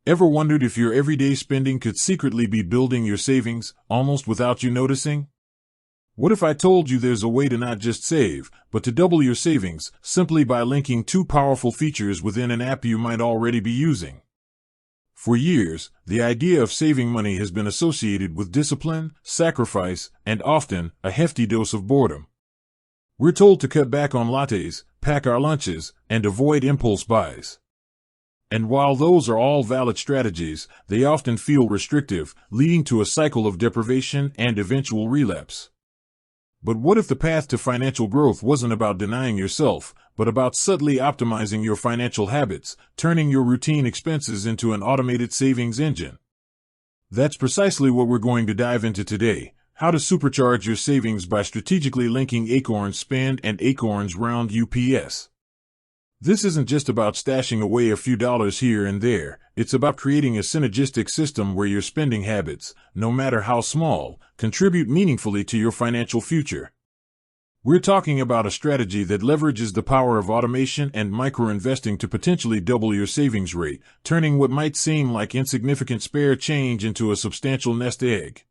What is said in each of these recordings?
Ever wondered if your everyday spending could secretly be building your savings, almost without you noticing? What if I told you there's a way to not just save, but to double your savings, simply by linking two powerful features within an app you might already be using? For years, the idea of saving money has been associated with discipline, sacrifice, and often, a hefty dose of boredom. We're told to cut back on lattes, pack our lunches, and avoid impulse buys. And while those are all valid strategies, they often feel restrictive, leading to a cycle of deprivation and eventual relapse. But what if the path to financial growth wasn't about denying yourself, but about subtly optimizing your financial habits, turning your routine expenses into an automated savings engine? That's precisely what we're going to dive into today: how to supercharge your savings by strategically linking Acorns Spend and Acorns Roundups. This isn't just about stashing away a few dollars here and there. It's about creating a synergistic system where your spending habits, no matter how small, contribute meaningfully to your financial future. We're talking about a strategy that leverages the power of automation and micro-investing to potentially double your savings rate, turning what might seem like insignificant spare change into a substantial nest egg.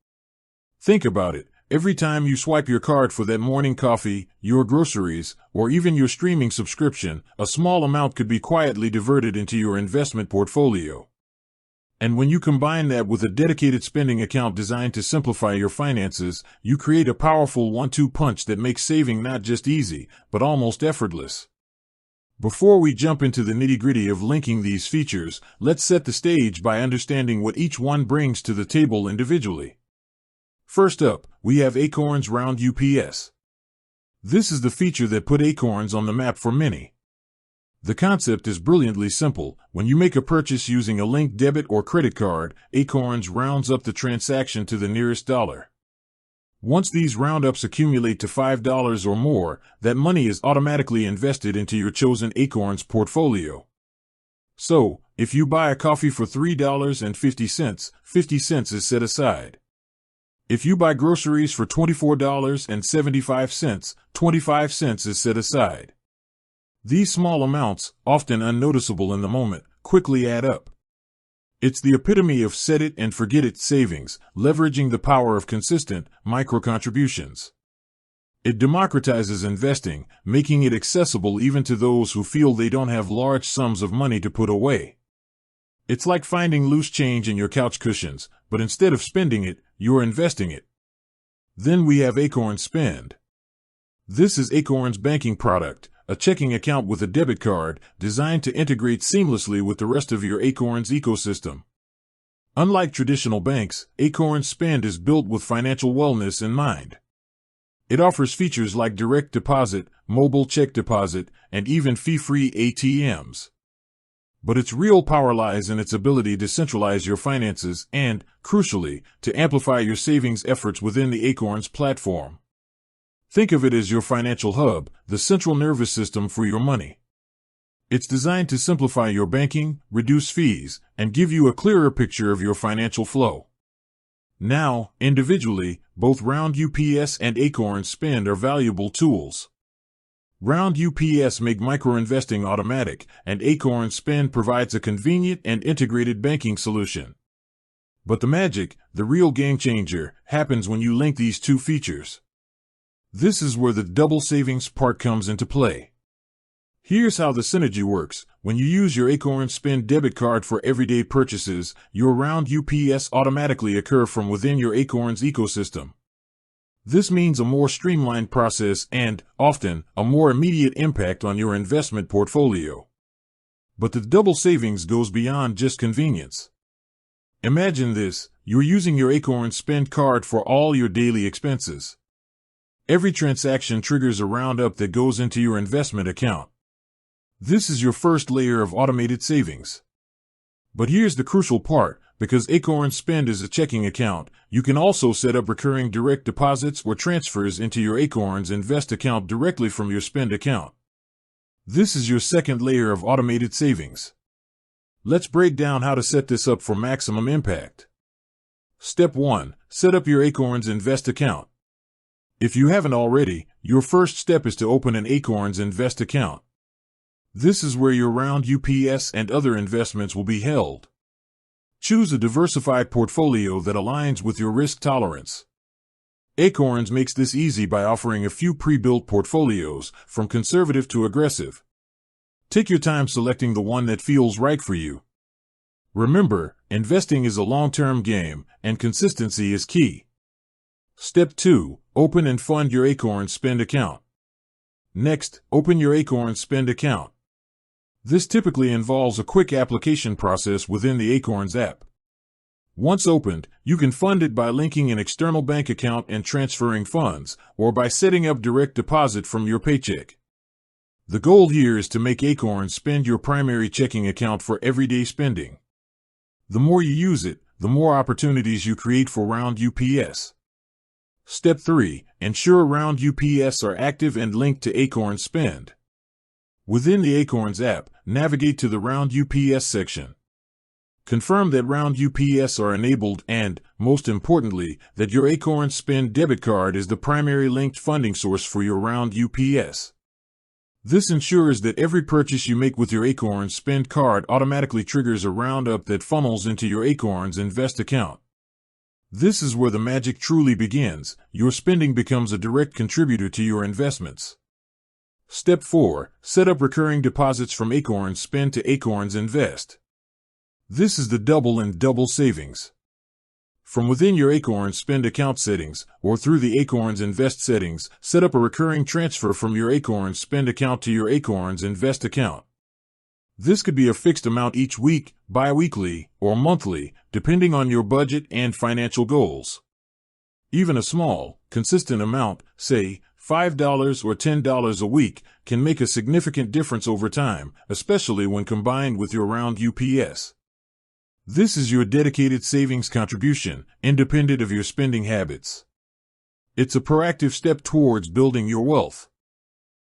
Think about it. Every time you swipe your card for that morning coffee, your groceries, or even your streaming subscription, a small amount could be quietly diverted into your investment portfolio. And when you combine that with a dedicated spending account designed to simplify your finances, you create a powerful one-two punch that makes saving not just easy, but almost effortless. Before we jump into the nitty-gritty of linking these features, let's set the stage by understanding what each one brings to the table individually. First up, we have Acorns Roundups. This is the feature that put Acorns on the map for many. The concept is brilliantly simple. When you make a purchase using a linked debit or credit card, Acorns rounds up the transaction to the nearest dollar. Once these roundups accumulate to $5 or more, that money is automatically invested into your chosen Acorns portfolio. So, if you buy a coffee for $3.50, 50 cents is set aside. If you buy groceries for $24.75, 25 cents is set aside. These small amounts, often unnoticeable in the moment, quickly add up. It's the epitome of set it and forget it savings, leveraging the power of consistent, micro-contributions. It democratizes investing, making it accessible even to those who feel they don't have large sums of money to put away. It's like finding loose change in your couch cushions, but instead of spending it, you're investing it. Then we have Acorns Spend. This is Acorns' banking product, a checking account with a debit card designed to integrate seamlessly with the rest of your Acorns ecosystem. Unlike traditional banks, Acorns Spend is built with financial wellness in mind. It offers features like direct deposit, mobile check deposit, and even fee-free ATMs. But its real power lies in its ability to centralize your finances and, crucially, to amplify your savings efforts within the Acorns platform. Think of it as your financial hub, the central nervous system for your money. It's designed to simplify your banking, reduce fees, and give you a clearer picture of your financial flow. Now, individually, both Roundups and Acorns Spend are valuable tools. Roundups make micro-investing automatic, and Acorns Spend provides a convenient and integrated banking solution. But the magic, the real game changer, happens when you link these two features. This is where the double savings part comes into play. Here's how the synergy works. When you use your Acorns Spend debit card for everyday purchases, your Roundups automatically occur from within your Acorns ecosystem. This means a more streamlined process and, often, a more immediate impact on your investment portfolio. But the double savings goes beyond just convenience. Imagine this: you're using your Acorns Spend card for all your daily expenses. Every transaction triggers a roundup that goes into your investment account. This is your first layer of automated savings. But here's the crucial part: because Acorns Spend is a checking account, you can also set up recurring direct deposits or transfers into your Acorns Invest account directly from your Spend account. This is your second layer of automated savings. Let's break down how to set this up for maximum impact. Step 1. Set up your Acorns Invest account. If you haven't already, your first step is to open an Acorns Invest account. This is where your Roundups and other investments will be held. Choose a diversified portfolio that aligns with your risk tolerance. Acorns makes this easy by offering a few pre-built portfolios, from conservative to aggressive. Take your time selecting the one that feels right for you. Remember, investing is a long-term game, and consistency is key. Step 2. Open and fund your Acorns Spend account. Next, open your Acorns Spend account. This typically involves a quick application process within the Acorns app. Once opened, you can fund it by linking an external bank account and transferring funds, or by setting up direct deposit from your paycheck. The goal here is to make Acorns Spend your primary checking account for everyday spending. The more you use it, the more opportunities you create for roundups. Step 3. Ensure roundups are active and linked to Acorns Spend. Within the Acorns app, navigate to the roundups section. Confirm that roundups are enabled and, most importantly, that your Acorns Spend debit card is the primary linked funding source for your roundups. This ensures that every purchase you make with your Acorns Spend card automatically triggers a roundup that funnels into your Acorns Invest account. This is where the magic truly begins. Your spending becomes a direct contributor to your investments. Step 4. Set up recurring deposits from Acorns Spend to Acorns Invest. This is the double and double savings. From within your Acorns Spend account settings, or through the Acorns Invest settings, set up a recurring transfer from your Acorns Spend account to your Acorns Invest account. This could be a fixed amount each week, bi-weekly, or monthly, depending on your budget and financial goals. Even a small, consistent amount, say $5 or $10 a week, can make a significant difference over time, especially when combined with your roundups. This is your dedicated savings contribution, independent of your spending habits. It's a proactive step towards building your wealth.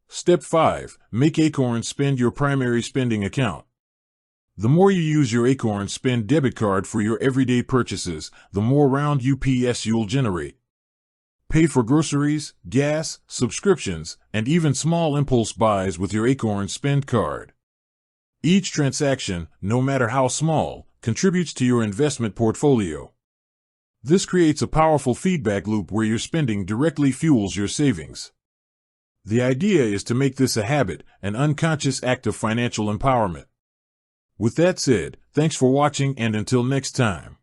Step 5. Make Acorns Spend your primary spending account. The more you use your Acorns Spend debit card for your everyday purchases, the more roundups you'll generate. Pay for groceries, gas, subscriptions, and even small impulse buys with your Acorns Spend card. Each transaction, no matter how small, contributes to your investment portfolio. This creates a powerful feedback loop where your spending directly fuels your savings. The idea is to make this a habit, an unconscious act of financial empowerment. With that said, thanks for watching, and until next time.